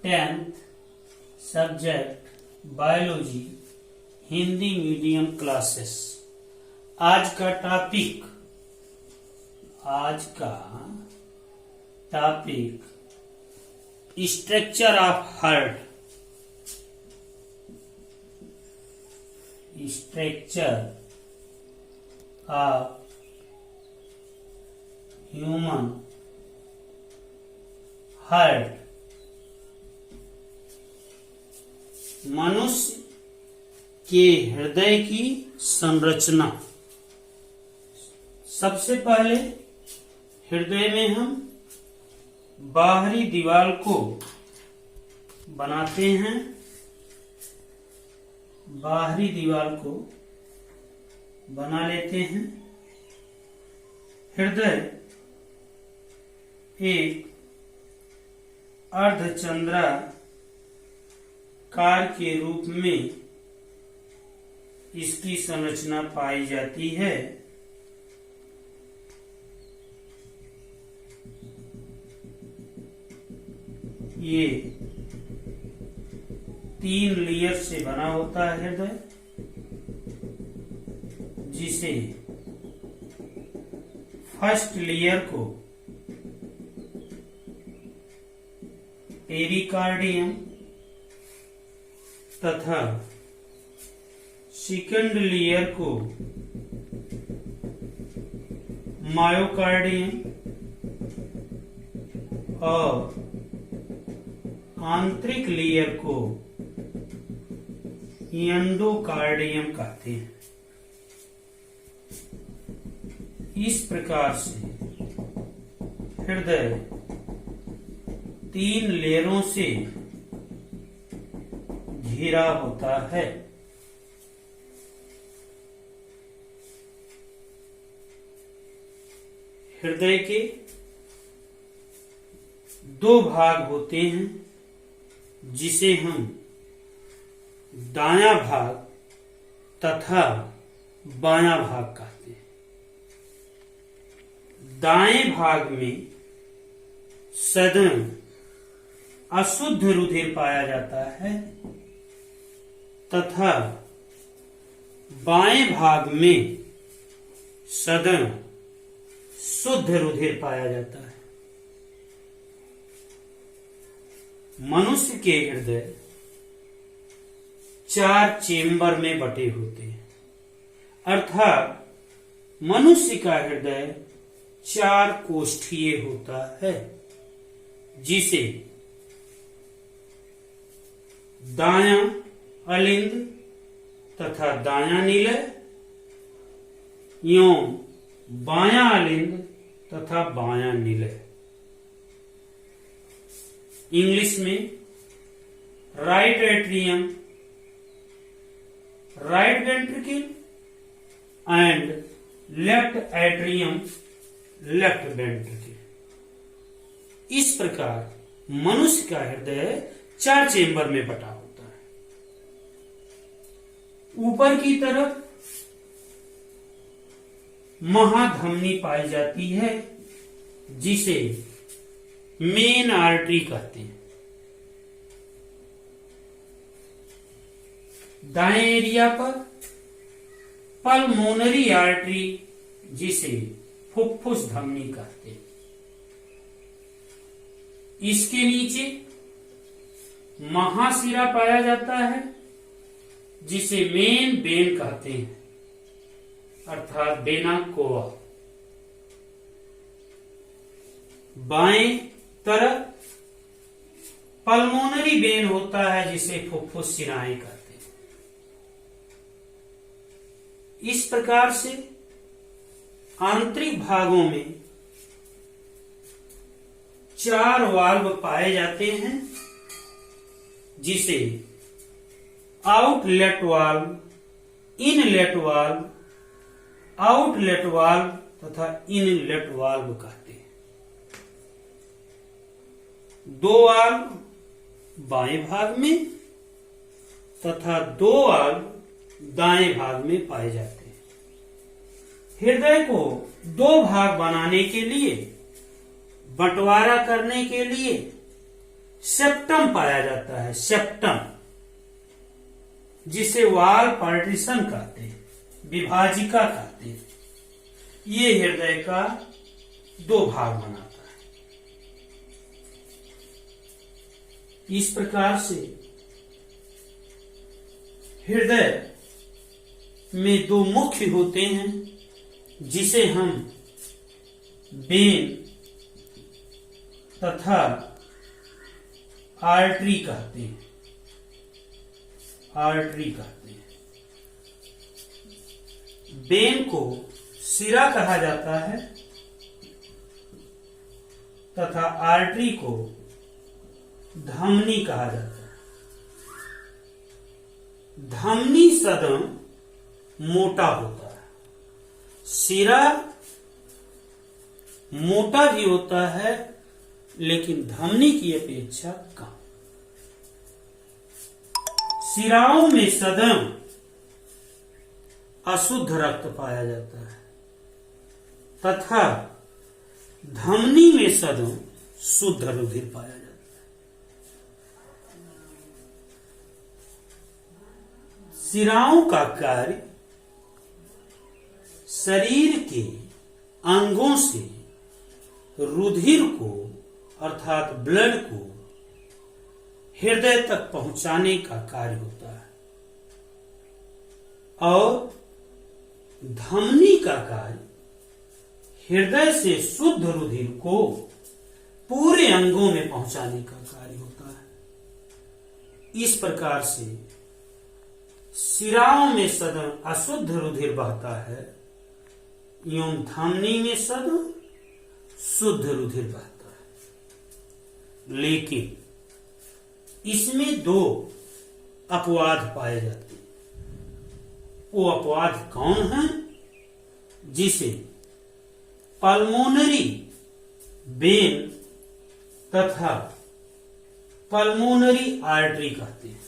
10th subject biology Hindi medium classes. आज का topic structure of heart. Structure of human heart. मनुष्य के हृदय की संरचना। सबसे पहले हृदय में हम बाहरी दीवार को बनाते हैं। बाहरी दीवार को बना लेते हैं। हृदय एक अर्धचंद्राकार के रूप में इसकी संरचना पाई जाती है। ये 3 लेयर से बना होता है हृदय, जिसे फर्स्ट लेयर को पेरिकार्डियम तथा सेकंड लेयर को मायोकार्डियम और आंतरिक लेयर को एंडोकार्डियम कहते हैं। इस प्रकार से हृदय 3 लेयरों से घिरा होता है। हृदय के 2 भाग होते हैं, जिसे हम दायां भाग तथा बायां भाग कहते हैं। दाएं भाग में सदन अशुद्ध रुधिर पाया जाता है तथा बाएं भाग में सदन शुद्ध रुधिर पाया जाता है। मनुष्य के हृदय 4 चेंबर में बटे होते हैं, अर्थात मनुष्य का हृदय 4 कोष्ठीय होता है, जिसे दायां अलिंद तथा दायां निलय एवं बायां अलिंद तथा बायां निलय, इंग्लिश में right atrium, right ventricle and left atrium, left ventricle. इस प्रकार मनुष्य का हृदय 4 चेंबर में बटा होता है। ऊपर की तरफ महाधमनी पाई जाती है, जिसे मेन आर्टरी कहते हैं। दाएं एरिया पर पल्मोनरी आर्टरी, जिसे फुफ्फुस धमनी कहते हैं। इसके नीचे महाशिरा पाया जाता है, जिसे मेन वेन कहते हैं, अर्थात वेना कोवा। बाएं तरफ पल्मोनरी वेन होता है, जिसे फुफ्फुस शिराएं कहते हैं। इस प्रकार से आंतरिक भागों में 4 वाल्व पाए जाते हैं, जिसे outlet valve, inlet valve, outlet valve तथा इनलेट वाल्व कहते हैं। 2 वाल्व बाएं भाग में तथा 2 वाल्व दाएं भाग में पाए जाते हैं। हृदय को 2 भाग बनाने के लिए, बंटवारा करने के लिए सेप्टम पाया जाता है, सेप्टम, जिसे वाल पार्टीशन कहते हैं, विभाजिका कहते हैं। ये हृदय का 2 भाग बनाता है। इस प्रकार से हृदय में 2 मुख्य होते हैं, जिसे हम वेन तथा आर्टरी कहते हैं, आर्टरी कहते हैं। वेन को सिरा कहा जाता है तथा आर्टरी को धमनी कहा जाता है। धमनी सदम मोटा होता है, सिरा मोटा भी होता है लेकिन धमनी की अपेक्षा कम। सिराओं में सदम अशुद्ध रक्त पाया जाता है तथा धमनी में सदम शुद्ध रुधिर पाया जाता है। सिराओं का कार्य शरीर के अंगों से रुधिर को अर्थात ब्लड को हृदय तक पहुंचाने का कार्य होता है और धमनी का कार्य हृदय से शुद्ध रुधिर को पूरे अंगों में पहुंचाने का कार्य होता है। इस प्रकार से सिराओं में सदम अशुद्ध रुधिर बहता है एवं धमनी में सदम शुद्ध रुधिर बहता है। लेकिन इसमें 2 अपवाद पाए जाते हैं। वो अपवाद कौन है? जिसे पल्मोनरी वेन तथा पल्मोनरी आर्टरी कहते हैं।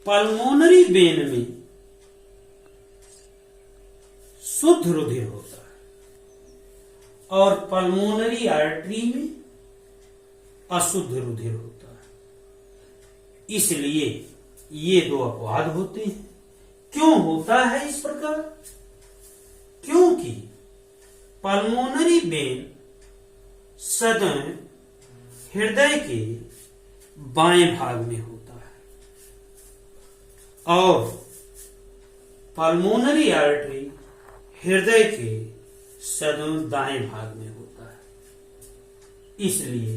पल्मोनरी वेन में शुद्ध रुधिर होता है और पल्मोनरी आर्टरी में अशुद्ध रुधिर होता है। इसलिए ये 2 अपवाद होते हैं। क्यों होता है इस प्रकार? क्योंकि पल्मोनरी वेन सदम हृदय के बाएं भाग में होता है और पल्मोनरी आर्टरी हृदय के सदम दाएं भाग में होता है। इसलिए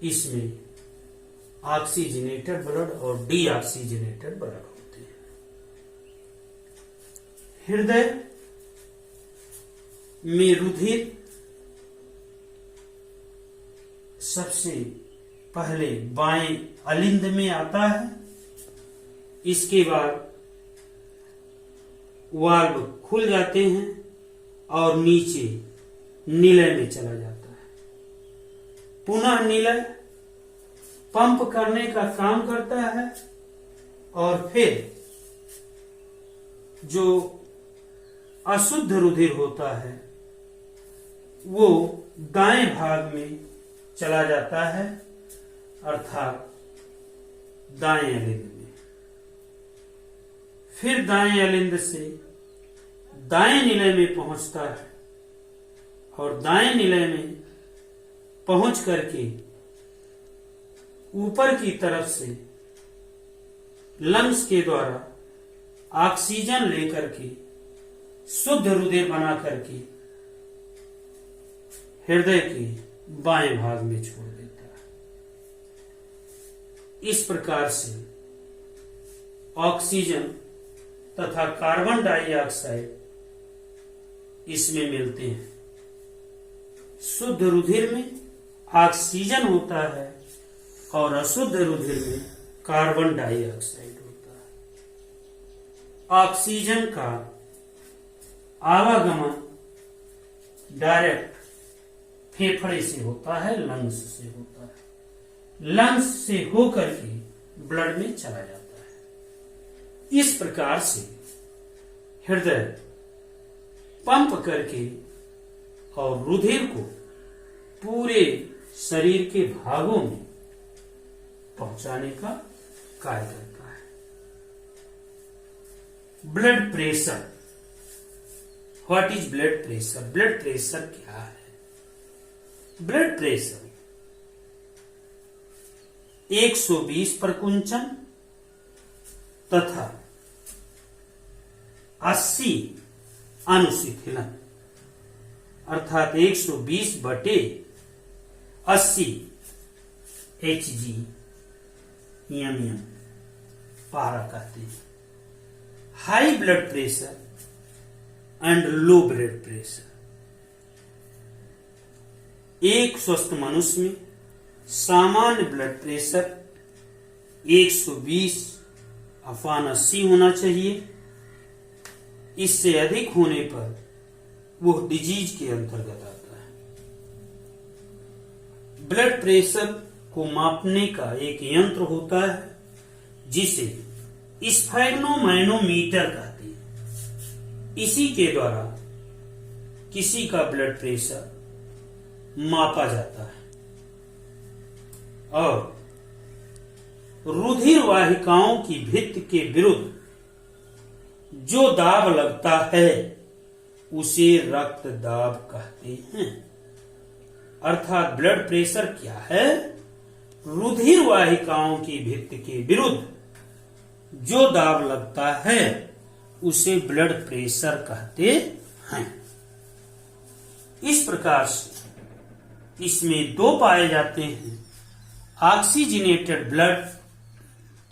इसमें ऑक्सीजनेटेड ब्लड और डीऑक्सीजनेटेड ब्लड होते हैं। हृदय में रुधिर सबसे पहले बाएं अलिंद में आता है। इसके बाद वाल्व खुल जाते हैं और नीचे निलय में चला जाता है। पुनः निलय पंप करने का काम करता है और फिर जो अशुद्ध रुधिर होता है वो दाएं भाग में चला जाता है अर्थात दाएं अलिंद में। फिर दाएं अलिंद से दाएं निलय में पहुंचता है और दाएं निलय में पहुंच करके ऊपर की तरफ से लंग्स के द्वारा ऑक्सीजन लेकर के शुद्ध रुधिर बना करके हृदय के बाएं भाग में छोड़ देता है। इस प्रकार से ऑक्सीजन तथा कार्बन डाइऑक्साइड इसमें मिलते हैं। शुद्ध रुधिर में ऑक्सीजन होता है और अशुद्ध रुधिर में कार्बन डाइऑक्साइड होता है। ऑक्सीजन का आवागमन डायरेक्ट फेफड़े से होता है, लंग्स से होता है। लंग्स से होकर के ब्लड में चला जाता है। इस प्रकार से हृदय पंप करके और रुधिर को पूरे शरीर के भागों में पहुंचाने का कार्य करता है। Blood pressure, what is blood pressure? Blood pressure क्या है? ब्लड प्रेशर 120 पर कुंचन तथा 80 अनुशिथिलन, अर्थात 120/80 Hg mm पारा कहते हैं। High blood pressure and low blood pressure, एक स्वस्थ मनुष्य में सामान्य ब्लड प्रेशर 120/80 होना चाहिए। इससे अधिक होने पर वो डिजीज के अंतर्गत आता है। ब्लड प्रेशर को मापने का एक यंत्र होता है जिसे स्फेग्नोमैनोमीटर कहते हैं। इसी के द्वारा किसी का ब्लड प्रेशर मापा जाता है और रुधिर वाहिकाओं की भित्ति के विरुद्ध जो दाब लगता है उसे रक्त दाब कहते हैं। अर्थात ब्लड प्रेशर क्या है? रुधिर वाहिकाओं की भित्ति के विरुद्ध जो दाब लगता है उसे ब्लड प्रेशर कहते हैं। इस प्रकार से इसमें दो पाए जाते हैं, ऑक्सीजनेटेड ब्लड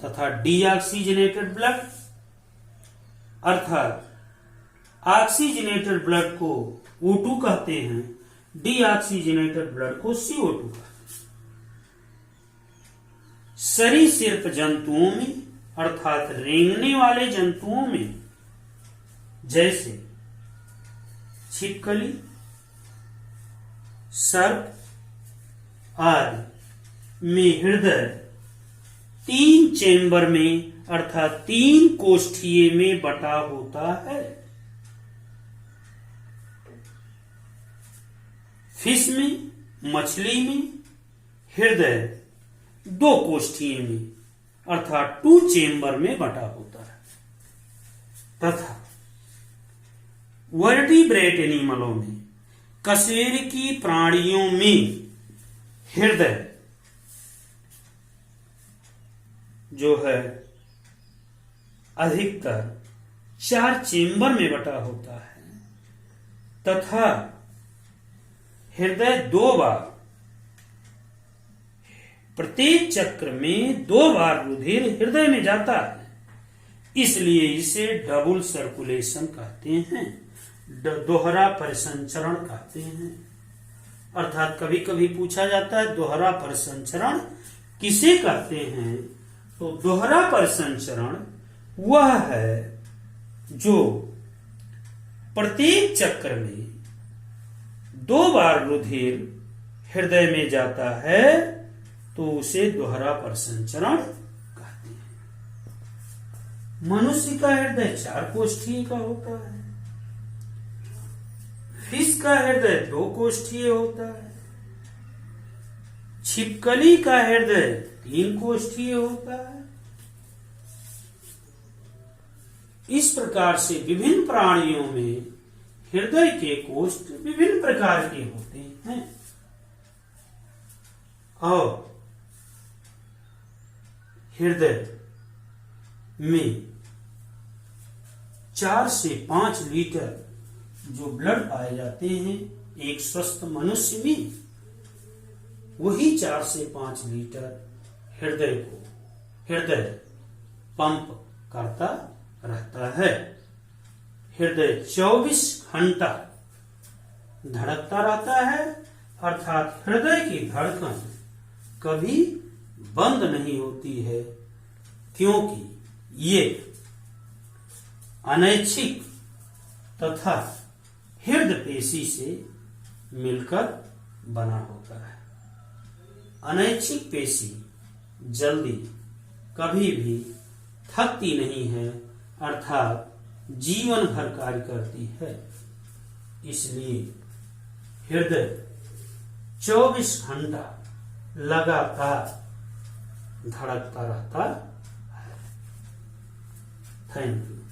तथा डीऑक्सीजनेटेड ब्लड। अर्थात ऑक्सीजनेटेड ब्लड को O2 कहते हैं, डीऑक्सीजनेटेड ब्लड को CO2 कहते हैं। सरीसृप जंतुओं में अर्थात रेंगने वाले जंतुओं में जैसे छिपकली, सर्प आदि में हृदय 3 चेंबर में अर्थात 3 कोष्ठीय में बटा होता है। फिश में, मछली में हृदय 2 कोष्ठीय में अर्थात 2 चेंबर में बटा होता है तथा वर्टिब्रेट एनिमलों में, कशेरुकी प्राणियों में हृदय जो है अधिकतर 4 चेंबर में बटा होता है तथा हृदय 2 बार, प्रत्येक चक्र में 2 बार रुधिर हृदय में जाता है, इसलिए इसे डबल सर्कुलेशन कहते हैं, दोहरा परिसंचरण कहते हैं। अर्थात कभी कभी पूछा जाता है दोहरा परिसंचरण किसे कहते हैं? तो दोहरा परिसंचरण वह है जो प्रत्येक चक्र में 2 बार रुधिर हृदय में जाता है, तो उसे दोहरा परिसंचरण कहते हैं। मनुष्य का हृदय 4 कोष्ठीय का होता है, फिश का हृदय 2 कोष्ठीय होता है, छिपकली का हृदय 3 कोष्ठीय होता है। इस प्रकार से विभिन्न प्राणियों में हृदय के कोष्ठ विभिन्न प्रकार के होते हैं और हृदय में 4 से 5 लीटर जो ब्लड पाए जाते हैं एक स्वस्थ मनुष्य में, वही 4 से 5 लीटर हृदय पंप करता रहता है। हृदय 24 घंटा धड़कता रहता है, अर्थात हृदय की धड़कन कभी बंद नहीं होती है, क्योंकि ये अनैच्छिक तथा हृदय पेशी से मिलकर बना होता है। अनैच्छिक पेशी जल्दी कभी भी थकती नहीं है, अर्थात जीवन भर कार्य करती है। इसलिए हृदय 24 घंटा लगातार धड़कता रहता है। Thank you.